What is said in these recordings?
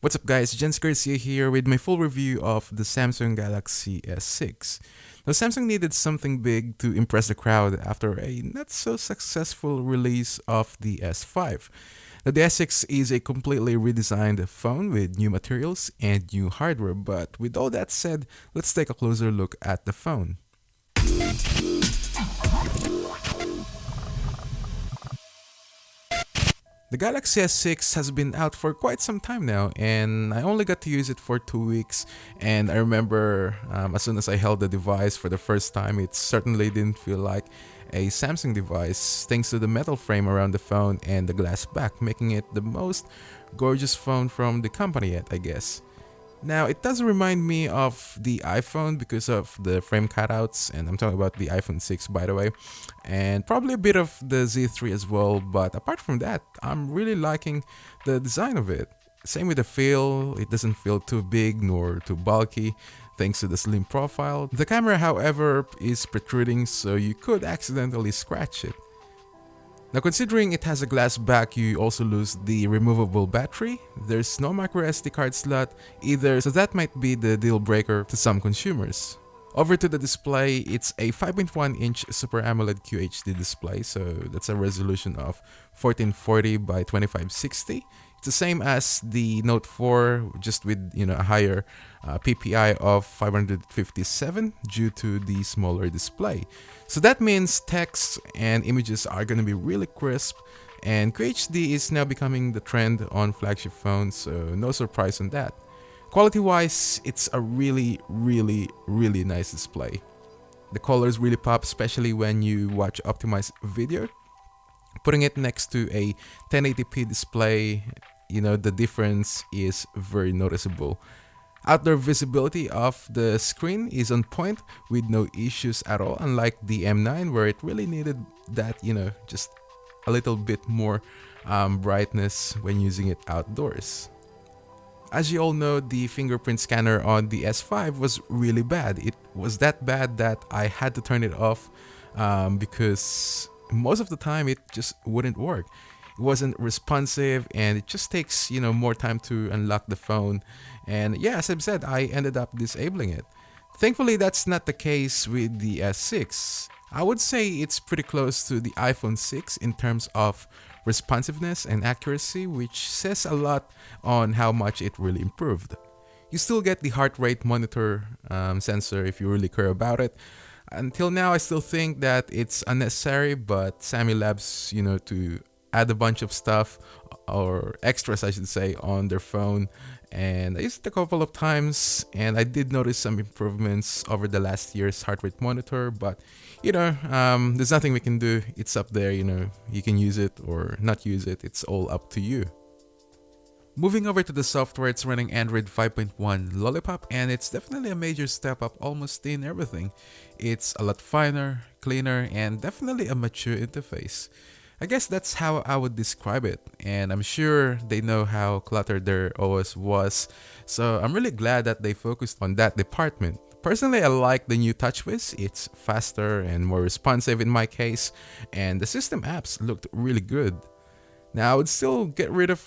What's up guys, Jens Garcia here with my full review of the Samsung Galaxy S6. Now Samsung needed something big to impress the crowd after a not so successful release of the S5. Now the S6 is a completely redesigned phone with new materials and new hardware, but with all that said, let's take a closer look at the phone. The Galaxy S6 has been out for quite some time now, and I only got to use it for 2 weeks. And I remember as soon as I held the device for the first time, it certainly didn't feel like a Samsung device, thanks to the metal frame around the phone and the glass back, making it the most gorgeous phone from the company yet, I guess. Now, it does remind me of the iPhone because of the frame cutouts, and I'm talking about the iPhone 6 by the way, and probably a bit of the Z3 as well, but apart from that, I'm really liking the design of it. Same with the feel, it doesn't feel too big nor too bulky, thanks to the slim profile. The camera, however, is protruding, so you could accidentally scratch it. Now considering it has a glass back, you also lose the removable battery. There's no microSD card slot either, so that might be the deal breaker to some consumers. Over to the display, it's a 5.1-inch Super Amoled QHD display, so that's a resolution of 1440 by 2560. It's the same as the Note 4, just with a higher PPI of 557 due to the smaller display. So that means text and images are going to be really crisp, and QHD is now becoming the trend on flagship phones, so no surprise on that. Quality-wise, it's a really nice display. The colors really pop, especially when you watch optimized video. Putting it next to a 1080p display, the difference is very noticeable. Outdoor visibility of the screen is on point with no issues at all, unlike the M9 where it really needed that, just a little bit more brightness when using it outdoors. As you all know, the fingerprint scanner on the S5 was really bad. It was that bad that I had to turn it off because most of the time it just wouldn't work. It wasn't responsive, and it just takes more time to unlock the phone. And yeah, as I've said, I ended up disabling it. Thankfully, that's not the case with the S6. I would say it's pretty close to the iPhone 6 in terms of responsiveness and accuracy, which says a lot on how much it really improved. You still get the heart rate monitor sensor if you really care about it. Until now, I still think that it's unnecessary, but Sammy Labs, to add a bunch of stuff, or extras I should say, on their phone, and I used it a couple of times, and I did notice some improvements over the last year's heart rate monitor, but there's nothing we can do. It's up there, you can use it or not use it, it's all up to you. Moving over to the software, it's running Android 5.1 Lollipop, and it's definitely a major step up almost in everything. It's a lot finer, cleaner, and definitely a mature interface. I guess that's how I would describe it, and I'm sure they know how cluttered their OS was, so I'm really glad that they focused on that department. Personally, I like the new TouchWiz. It's faster and more responsive in my case, and the system apps looked really good. Now, I would still get rid of,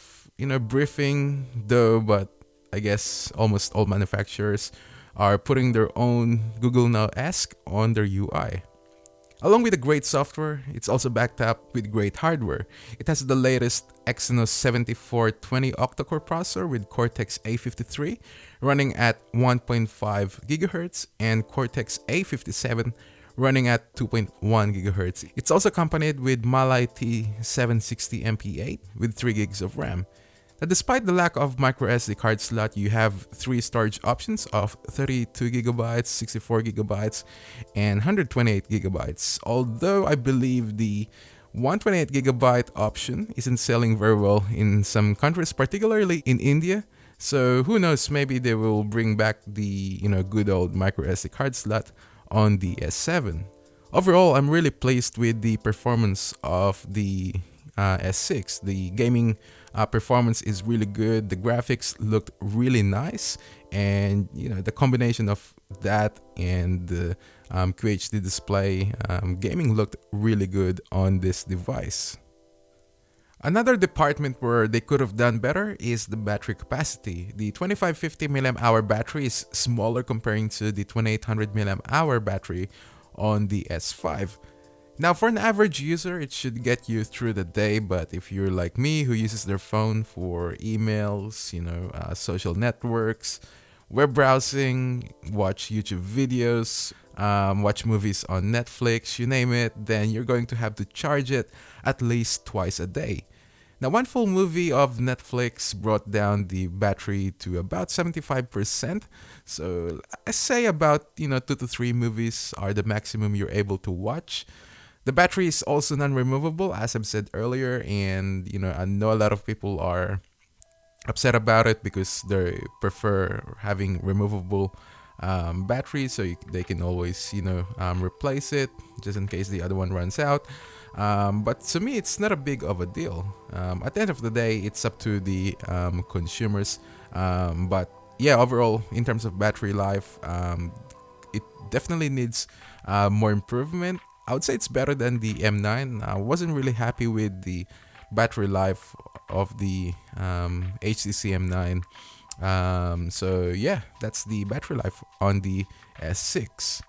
briefing though, but I guess almost all manufacturers are putting their own Google Now-esque on their UI. Along with the great software, it's also backed up with great hardware. It has the latest Exynos 7420 octa-core processor with Cortex-A53 running at 1.5 GHz and Cortex-A57 running at 2.1 GHz. It's also accompanied with Mali T760MP8 with 3 GB of RAM. Now, despite the lack of microSD card slot, you have 3 storage options of 32GB, 64GB, and 128GB. Although I believe the 128GB option isn't selling very well in some countries, particularly in India. So who knows, maybe they will bring back the good old microSD card slot on the S7. Overall, I'm really pleased with the performance of the S6. The gaming performance is really good. The graphics looked really nice, and the combination of that and the QHD display, gaming looked really good on this device. Another department where they could have done better is the battery capacity. The 2550 mAh battery is smaller comparing to the 2800 mAh battery on the S5. Now, for an average user, it should get you through the day, but if you're like me who uses their phone for emails, social networks, web browsing, watch YouTube videos, watch movies on Netflix, you name it, then you're going to have to charge it at least twice a day. Now, one full movie of Netflix brought down the battery to about 75%. So I say about, 2 to 3 movies are the maximum you're able to watch. The battery is also non-removable, as I've said earlier, and I know a lot of people are upset about it because they prefer having removable batteries, so they can always replace it just in case the other one runs out. But to me, it's not a big of a deal. At the end of the day, it's up to the consumers. But yeah, overall, in terms of battery life, it definitely needs more improvement. I would say it's better than the M9. I wasn't really happy with the battery life of the HTC M9. So yeah, that's the battery life on the S6.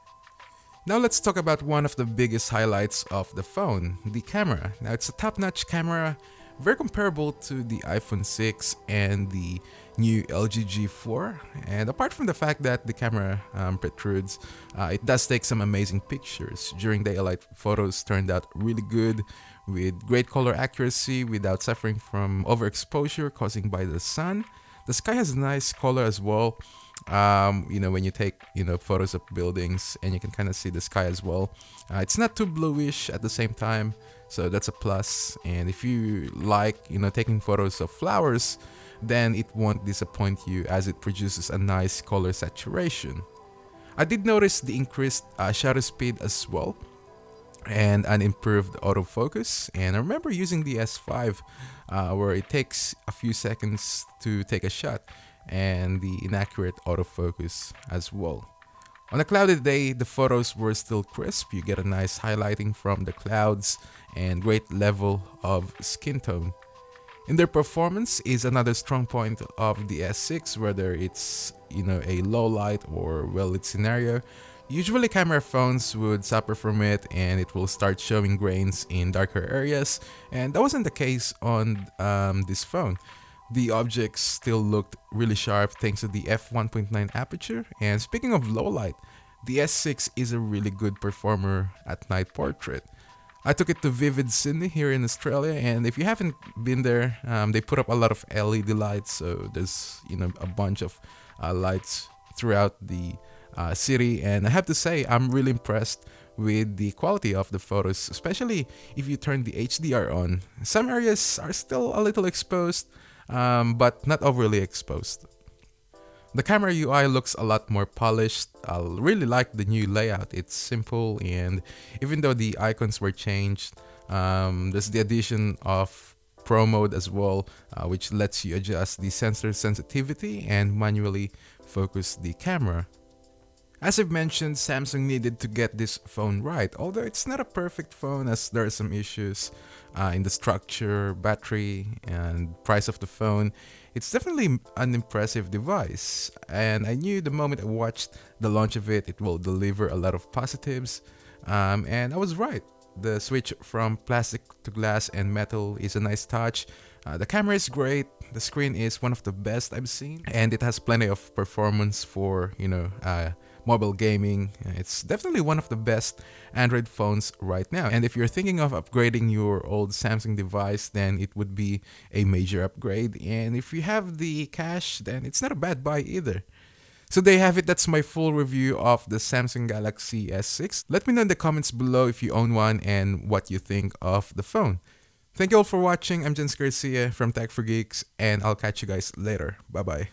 Now let's talk about one of the biggest highlights of the phone, the camera. Now it's a top-notch camera, very comparable to the iPhone 6 and the new LG G4. And apart from the fact that the camera protrudes, it does take some amazing pictures. During daylight, photos turned out really good with great color accuracy without suffering from overexposure caused by the sun. The sky has nice color as well. When you take photos of buildings and you can kind of see the sky as well. It's not too bluish at the same time, so that's a plus. And if you like taking photos of flowers, then it won't disappoint you as it produces a nice color saturation. I did notice the increased shutter speed as well and an improved autofocus. And I remember using the S5 where it takes a few seconds to take a shot, and the inaccurate autofocus as well. On a cloudy day, the photos were still crisp. You get a nice highlighting from the clouds and great level of skin tone. In their performance is another strong point of the S6, whether it's a low light or well lit scenario. Usually camera phones would suffer from it and it will start showing grains in darker areas, and that wasn't the case on this phone. The objects still looked really sharp thanks to the f1.9 aperture. And speaking of low light, the S6 is a really good performer at night portrait. I took it to Vivid Sydney here in Australia, and if you haven't been there, they put up a lot of LED lights, so there's a bunch of lights throughout the city, and I have to say I'm really impressed with the quality of the photos, especially if you turn the HDR on. Some areas are still a little exposed, but not overly exposed. The camera UI looks a lot more polished. I really like the new layout. It's simple, and even though the icons were changed, there's the addition of Pro mode as well, which lets you adjust the sensor sensitivity and manually focus the camera. As I've mentioned, Samsung needed to get this phone right, although it's not a perfect phone as there are some issues in the structure, battery, and price of the phone. It's definitely an impressive device, and I knew the moment I watched the launch of it, it will deliver a lot of positives, and I was right. The switch from plastic to glass and metal is a nice touch. The camera is great, the screen is one of the best I've seen, and it has plenty of performance for, mobile gaming. It's definitely one of the best Android phones right now. And if you're thinking of upgrading your old Samsung device, then it would be a major upgrade. And if you have the cash, then it's not a bad buy either. So there you have it. That's my full review of the Samsung Galaxy S6. Let me know in the comments below if you own one and what you think of the phone. Thank you all for watching. I'm Jens Garcia from Tech for Geeks, and I'll catch you guys later. Bye bye.